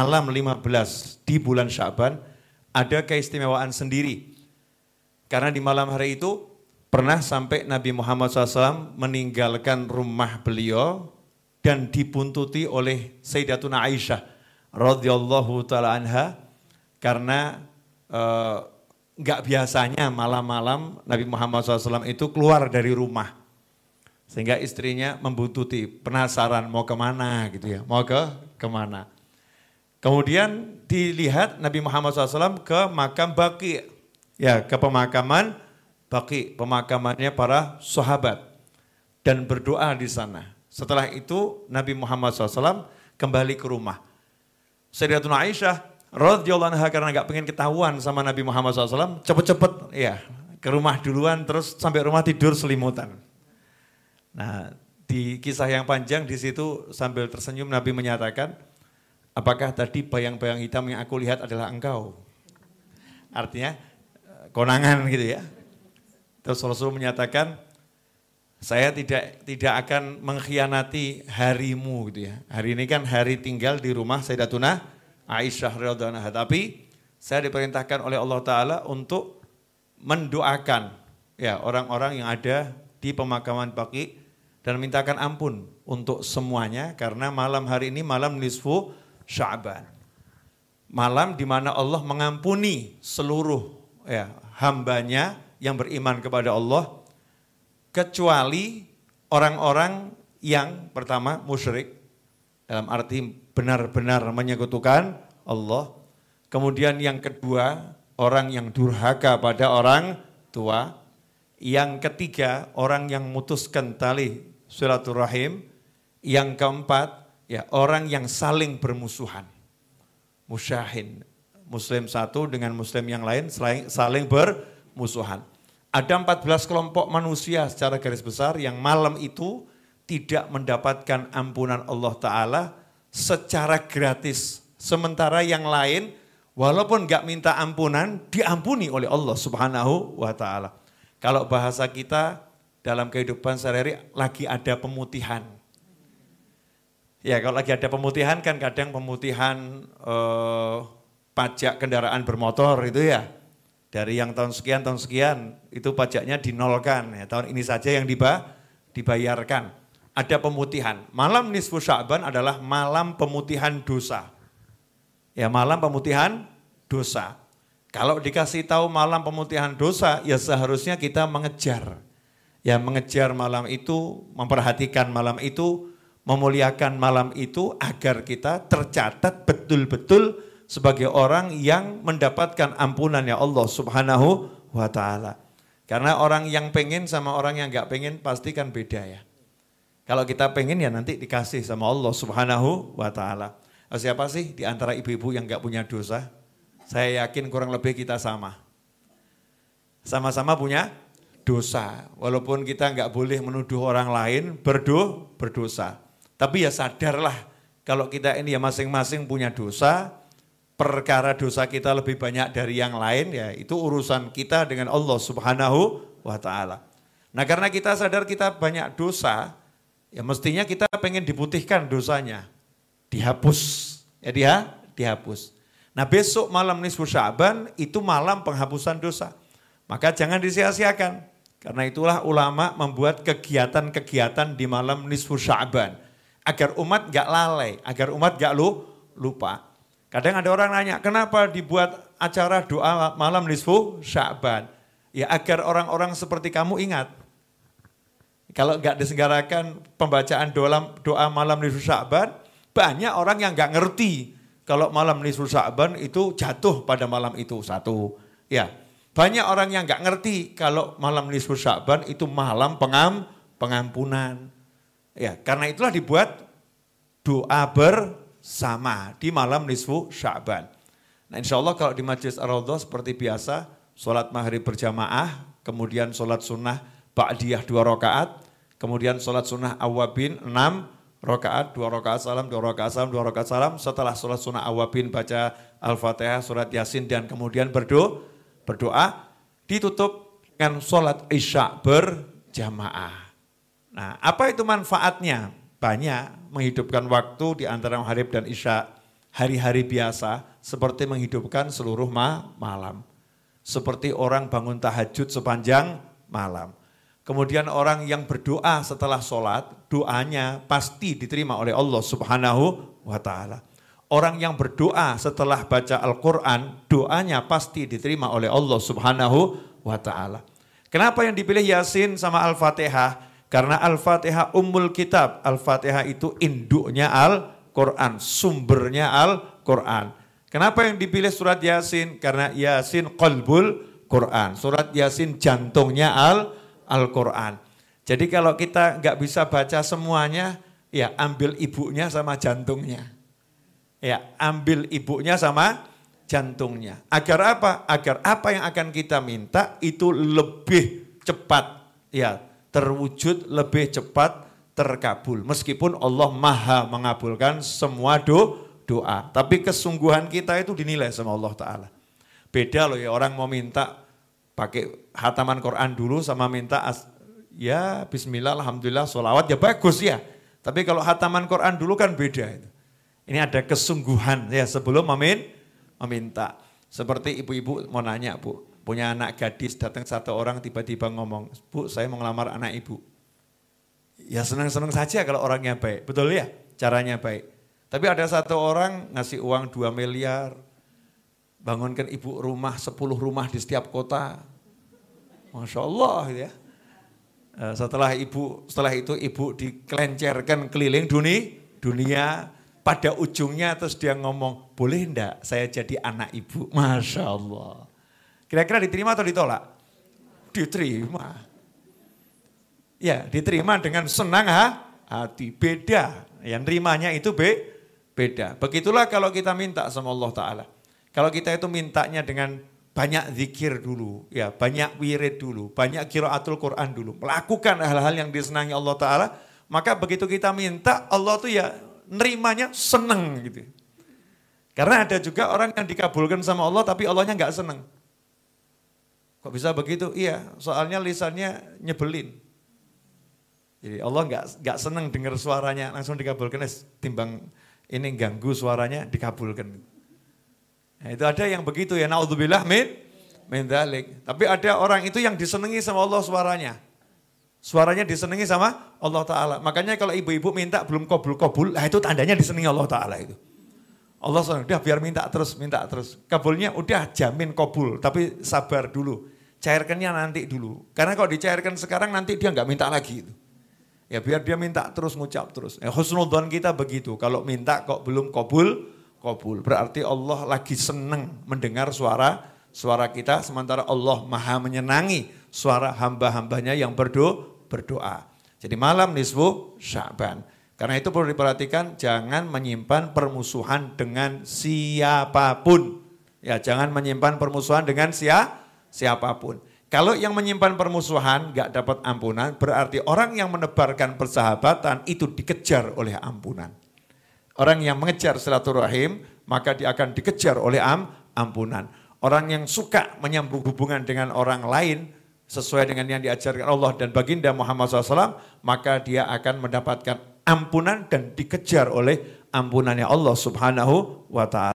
malam 15 di bulan Sya'ban ada keistimewaan sendiri. Karena di malam hari itu pernah sampai Nabi Muhammad SAW meninggalkan rumah beliau dan dibuntuti oleh Sayyidatuna Aisyah radhiyallahu taala anha karena nggak biasanya malam-malam Nabi Muhammad SAW itu keluar dari rumah. Sehingga istrinya membuntuti, penasaran mau kemana gitu ya, mau kemana. Kemudian dilihat Nabi Muhammad SAW ke makam Baqi, ya ke pemakaman Baqi, pemakamannya para sahabat dan berdoa di sana. Setelah itu Nabi Muhammad SAW kembali ke rumah. Sayyidatuna Aisyah radhiyallahu anha karena nggak pengen ketahuan sama Nabi Muhammad SAW, cepet-cepet ya ke rumah duluan, terus sampai rumah tidur selimutan. Nah, di kisah yang panjang di situ sambil tersenyum Nabi menyatakan, apakah tadi bayang-bayang hitam yang aku lihat adalah engkau? Artinya konangan gitu ya. Terus Rasul menyatakan, saya tidak akan mengkhianati harimu gitu ya. Hari ini kan hari tinggal di rumah Sayyidatuna Aisyah radhiyallahu anha, tapi saya diperintahkan oleh Allah Ta'ala untuk mendoakan ya orang-orang yang ada di pemakaman Baqi dan mintakan ampun untuk semuanya karena malam hari ini malam nisfu Sya'ban. Malam di mana Allah mengampuni seluruh ya hambanya yang beriman kepada Allah kecuali orang-orang yang pertama musyrik dalam arti benar-benar menyekutukan Allah. Kemudian yang kedua orang yang durhaka pada orang tua. Yang ketiga, orang yang memutuskan tali silaturahim. Yang keempat, ya orang yang saling bermusuhan. Musyahin, muslim satu dengan muslim yang lain saling bermusuhan. Ada 14 kelompok manusia secara garis besar yang malam itu tidak mendapatkan ampunan Allah Ta'ala secara gratis. Sementara yang lain walaupun gak minta ampunan, diampuni oleh Allah Subhanahu wa Ta'ala. Kalau bahasa kita dalam kehidupan sehari-hari lagi ada pemutihan. Ya kalau lagi ada pemutihan kan kadang pemutihan pajak kendaraan bermotor itu ya. Dari yang tahun sekian itu pajaknya dinolkan. Ya, tahun ini saja yang dibayarkan. Ada pemutihan. Malam nisfu Sya'ban adalah malam pemutihan dosa. Ya malam pemutihan dosa. Kalau dikasih tahu malam pemutihan dosa, ya seharusnya kita mengejar. Ya mengejar malam itu, memperhatikan malam itu, memuliakan malam itu agar kita tercatat betul-betul sebagai orang yang mendapatkan ampunan ya Allah Subhanahu wa Ta'ala. Karena orang yang pengen sama orang yang gak pengen pasti kan beda ya. Kalau kita pengen ya nanti dikasih sama Allah Subhanahu wa Ta'ala. Siapa sih di antara ibu-ibu yang gak punya dosa? Saya yakin kurang lebih kita sama. Sama-sama punya dosa. Walaupun kita nggak boleh menuduh orang lain berdosa. Tapi ya sadarlah kalau kita ini ya masing-masing punya dosa. Perkara dosa kita lebih banyak dari yang lain ya itu urusan kita dengan Allah Subhanahu wa Ta'ala. Nah karena kita sadar kita banyak dosa. Ya mestinya kita pengen diputihkan dosanya. Dihapus. Ya dihapus. Nah besok malam nisfu Sya'ban itu malam penghapusan dosa. Maka jangan disia-siakan. Karena itulah ulama membuat kegiatan-kegiatan di malam nisfu Sya'ban. Agar umat gak lalai, agar umat gak lupa. Kadang ada orang nanya, kenapa dibuat acara doa malam nisfu Sya'ban? Ya agar orang-orang seperti kamu ingat. Kalau gak diselenggarakan pembacaan doa malam nisfu Sya'ban, banyak orang yang gak ngerti. Kalau malam nisfu Sya'ban itu jatuh pada malam itu satu. Ya, banyak orang yang nggak ngerti kalau malam nisfu Sya'ban itu malam pengampunan. Ya, karena itulah dibuat doa bersama di malam nisfu Sya'ban. Nah, insya Allah kalau di Majlis Ar-Raudhah seperti biasa, sholat maghrib berjamaah, kemudian sholat sunnah ba'diyah 2 rakaat, kemudian sholat sunnah awabin 6 rakaat, 2 rakaat salam, 2 rakaat salam, 2 rakaat salam. Setelah sholat sunnah awabin baca Al-Fatihah, surat Yasin dan kemudian berdoa. Ditutup dengan sholat isya berjamaah. Nah apa itu manfaatnya? Banyak, menghidupkan waktu di antara maghrib dan isya. hari-hari biasa seperti menghidupkan seluruh malam. Seperti orang bangun tahajud sepanjang malam. Kemudian orang yang berdoa setelah sholat, doanya pasti diterima oleh Allah Subhanahu wa ta'ala. Orang yang berdoa setelah baca Al-Quran, doanya pasti diterima oleh Allah Subhanahu wa ta'ala. Kenapa yang dipilih Yasin sama Al-Fatihah? Karena Al-Fatihah ummul kitab. Al-Fatihah itu induknya Al-Quran, sumbernya Al-Quran. Kenapa yang dipilih surat Yasin? Karena Yasin qalbul Quran. Surat Yasin jantungnya Al-Quran. Jadi kalau kita nggak bisa baca semuanya, ya ambil ibunya sama jantungnya. Ya, ambil ibunya sama jantungnya. Agar apa? Agar apa yang akan kita minta itu lebih cepat, ya, terwujud lebih cepat, terkabul. Meskipun Allah Maha mengabulkan semua doa, tapi kesungguhan kita itu dinilai sama Allah Ta'ala. Beda loh ya, orang mau minta pakai hataman Quran dulu sama minta ya bismillah, alhamdulillah, sholawat ya bagus ya. Tapi kalau hataman Quran dulu kan beda itu. Ini ada kesungguhan ya sebelum meminta. Seperti ibu-ibu mau nanya, Bu, punya anak gadis, datang satu orang tiba-tiba ngomong, Bu, saya mau ngelamar anak ibu. Ya senang-senang saja kalau orangnya baik, betul ya, caranya baik. Tapi ada satu orang ngasih uang 2 miliar, bangunkan ibu rumah 10 rumah di setiap kota. Masya Allah ya. Setelah itu ibu dikelencerkan keliling dunia. Pada ujungnya terus dia ngomong, boleh enggak saya jadi anak ibu? Masya Allah. Kira-kira diterima atau ditolak? Diterima. Ya diterima dengan senang hati, beda. Yang nerimanya itu beda. Begitulah kalau kita minta sama Allah Ta'ala. Kalau kita itu mintanya dengan banyak zikir dulu, ya banyak wirid dulu, banyak qiraatul Quran dulu. Melakukan hal-hal yang disenangi Allah Ta'ala, maka begitu kita minta Allah tuh ya nerimanya seneng gitu. Karena ada juga orang yang dikabulkan sama Allah tapi Allahnya nggak seneng. Kok bisa begitu? Iya, soalnya lisannya nyebelin. Jadi Allah nggak seneng dengar suaranya langsung dikabulkan, timbang ini ganggu suaranya dikabulkan. Nah, itu ada yang begitu ya, naudzubillah min dzalik. Tapi ada orang itu yang disenangi sama Allah suaranya. Suaranya disenangi sama Allah Ta'ala. Makanya kalau ibu-ibu minta belum kabul-kabul, nah itu tandanya disenangi Allah Ta'ala itu. Allah senang, udah biar minta terus. Kabulnya udah jamin kabul, tapi sabar dulu. Cairkannya nanti dulu. Karena kalau dicairkan sekarang nanti dia nggak minta lagi itu. Ya biar dia minta terus, ngucap terus. Husnudzon kita begitu, kalau minta kok belum kabul. Berarti Allah lagi senang mendengar suara kita, sementara Allah Maha menyenangi suara hamba-hambanya yang berdoa. Jadi malam nisfu Sya'ban. Karena itu perlu diperhatikan, jangan menyimpan permusuhan dengan siapapun. Ya, jangan menyimpan permusuhan dengan siapapun. Kalau yang menyimpan permusuhan gak dapat ampunan, berarti orang yang menebarkan persahabatan itu dikejar oleh ampunan. Orang yang mengejar silaturahim, maka dia akan dikejar oleh ampunan. Orang yang suka menyambung hubungan dengan orang lain, sesuai dengan yang diajarkan Allah dan baginda Muhammad SAW, maka dia akan mendapatkan ampunan dan dikejar oleh ampunannya Allah Subhanahu wa ta'ala.